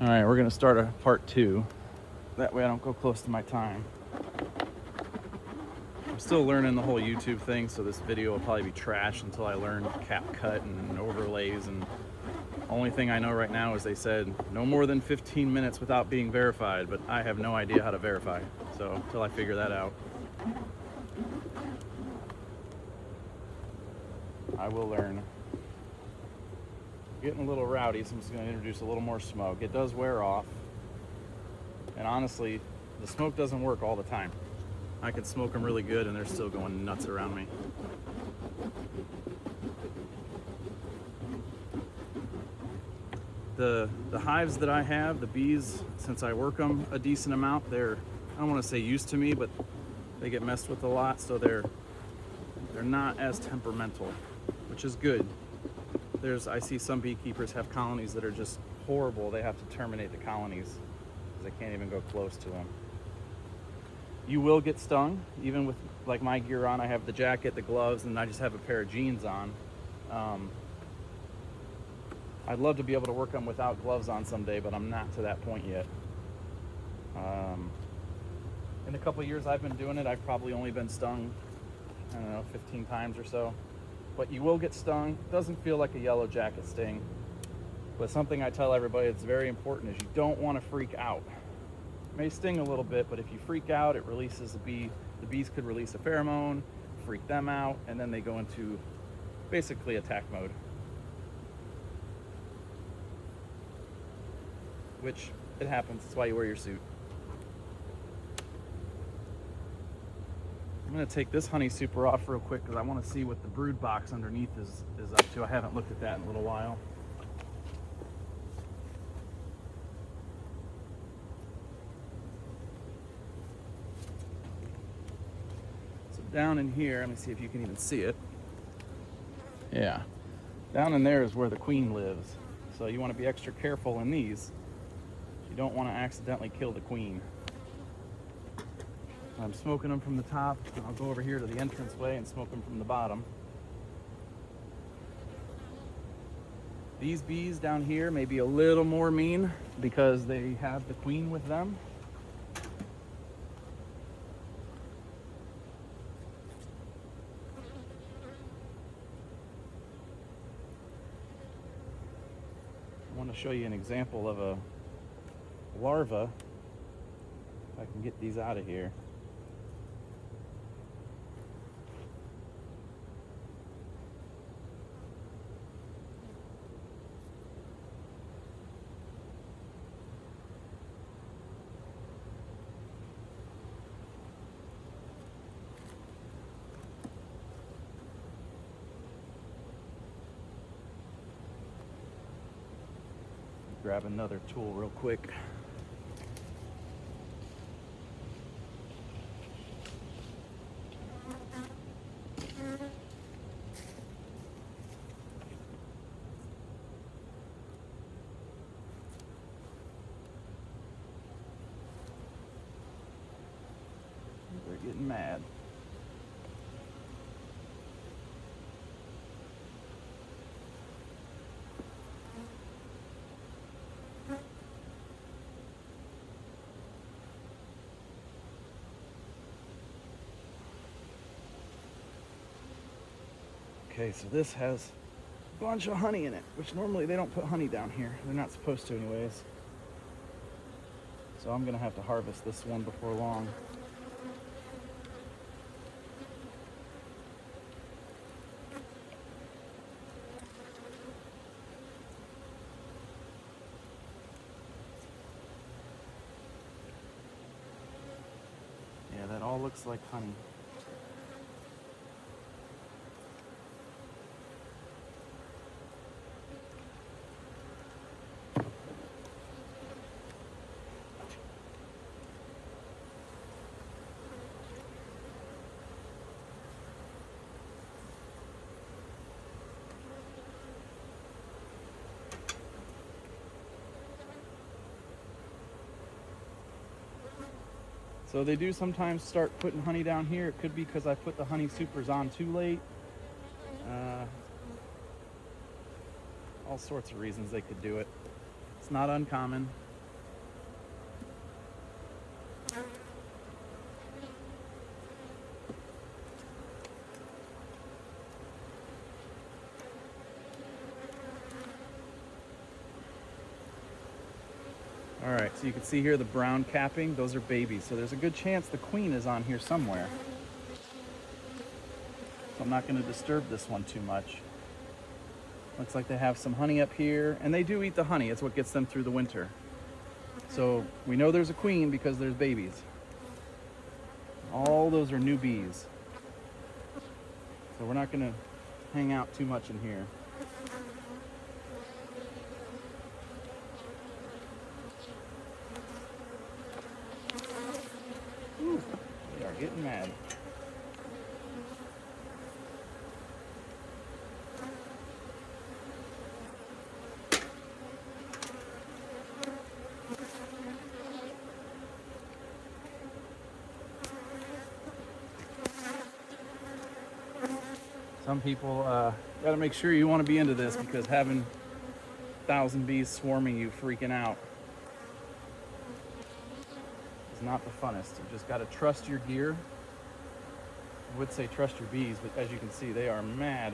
All right, we're gonna start a part 2. That way I don't go close to my time. I'm still learning the whole YouTube thing, so this video will probably be trash until I learn CapCut and overlays. And only thing I know right now is they said no more than 15 minutes without being verified, but I have no idea how to verify. So until I figure that out, I will learn. Getting a little rowdy, so I'm just going to introduce a little more smoke. It does wear off, and honestly, the smoke doesn't work all the time. I can smoke them really good and they're still going nuts around me. The hives that I have, the bees, since I work them a decent amount, they're, I don't want to say used to me, but they get messed with a lot, so they're not as temperamental, which is good. I see some beekeepers have colonies that are just horrible. They have to terminate the colonies because they can't even go close to them. You will get stung, even with like my gear on. I have the jacket, the gloves, and I just have a pair of jeans on. I'd love to be able to work them without gloves on someday, but I'm not to that point yet. In the couple of years I've been doing it, I've probably only been stung, I don't know, 15 times or so. But you will get stung. It doesn't feel like a yellow jacket sting. But something I tell everybody that's very important is you don't want to freak out. It may sting a little bit, but if you freak out, it releases the bee. The bees could release a pheromone, freak them out, and then they go into basically attack mode. Which, it happens. That's why you wear your suit. I'm going to take this honey super off real quick because I want to see what the brood box underneath is up to. I haven't looked at that in a little while. So down in here, let me see if you can even see it. Yeah. Down in there is where the queen lives. So you want to be extra careful in these. You don't want to accidentally kill the queen. I'm smoking them from the top. I'll go over here to the entranceway and smoke them from the bottom. These bees down here may be a little more mean because they have the queen with them. I want to show you an example of a larva. If I can get these out of here. Grab another tool real quick. They're getting mad. Okay, so this has a bunch of honey in it, which normally they don't put honey down here. They're not supposed to anyways. So I'm gonna have to harvest this one before long. Yeah, that all looks like honey. So they do sometimes start putting honey down here. It could be because I put the honey supers on too late. All sorts of reasons they could do it. It's not uncommon. All right, so you can see here the brown capping, those are babies. So there's a good chance the queen is on here somewhere. So I'm not gonna disturb this one too much. Looks like they have some honey up here, and they do eat the honey. It's what gets them through the winter. So we know there's a queen because there's babies. All those are new bees. So we're not gonna hang out too much in here. Ooh, they are getting mad. Some people gotta make sure you want to be into this, because having 1,000 bees swarming you, freaking out, is not the funnest. You just gotta trust your gear. I would say trust your bees, but as you can see, they are mad.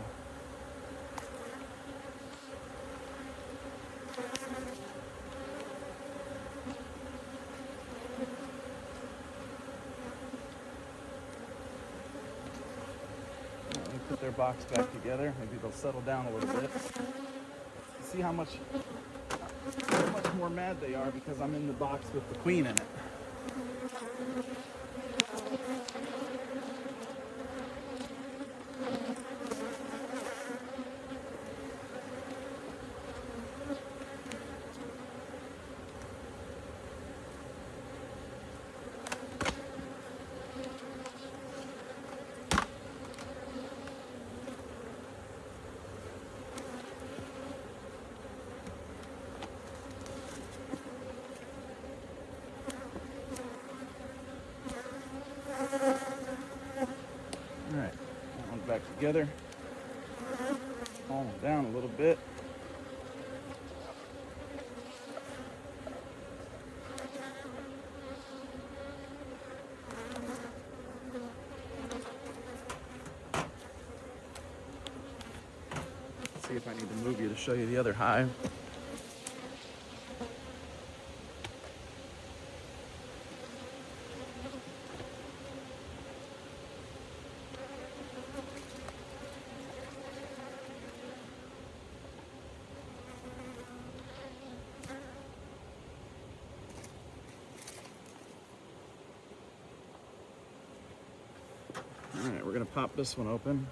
Let me put their box back together. Maybe they'll settle down a little bit. See how much more mad they are because I'm in the box with the queen in it. All right, that one's back together. Calm them down a little bit. Let's see if I need to move you to show you the other hive. All right, we're gonna pop this one open.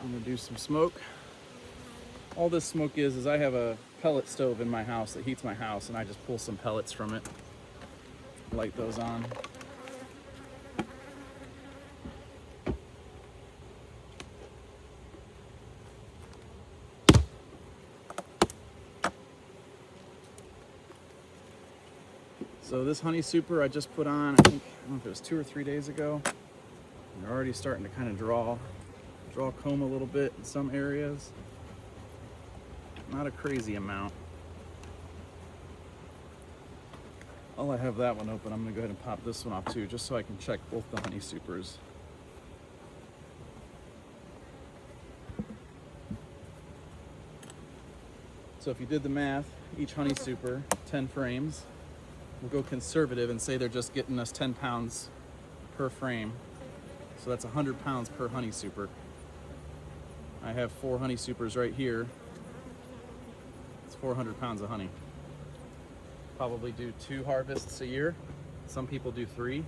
I'm gonna do some smoke. All this smoke is I have a pellet stove in my house that heats my house, and I just pull some pellets from it, light those on. So this honey super I just put on, I don't know if it was 2 or 3 days ago. They're already starting to kind of draw comb a little bit in some areas. Not a crazy amount. While I have that one open, I'm gonna go ahead and pop this one off too, just so I can check both the honey supers. So if you did the math, each honey super, 10 frames, we'll go conservative and say they're just getting us 10 pounds per frame. So that's 100 pounds per honey super. I have 4 honey supers right here. It's 400 pounds of honey. Probably do 2 harvests a year. Some people do 3.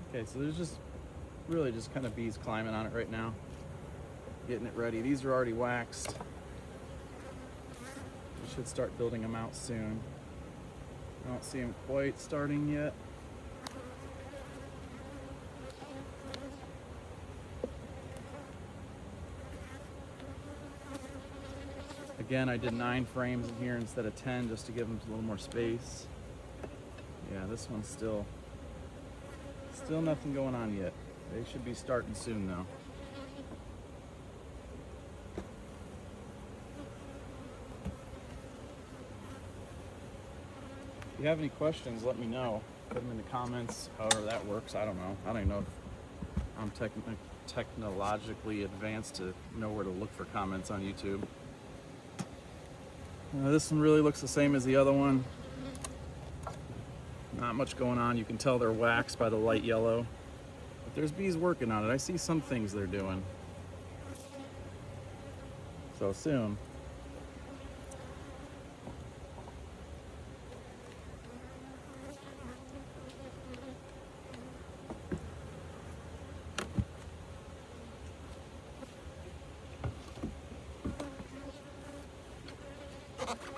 Okay, so there's just really just kind of bees climbing on it right now, getting it ready. These are already waxed. We should start building them out soon. I don't see them quite starting yet. Again, I did 9 frames in here instead of 10 just to give them a little more space. Yeah, this one's still nothing going on yet. They should be starting soon though. If you have any questions, let me know. Put them in the comments, however that works. I don't know. I don't even know if I'm technologically advanced to know where to look for comments on YouTube. This one really looks the same as the other one. Not much going on. You can tell they're waxed by the light yellow. But there's bees working on it. I see some things they're doing. So soon.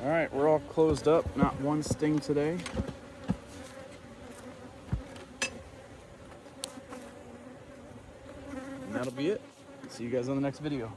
All right, we're all closed up. Not one sting today. And that'll be it. See you guys on the next video.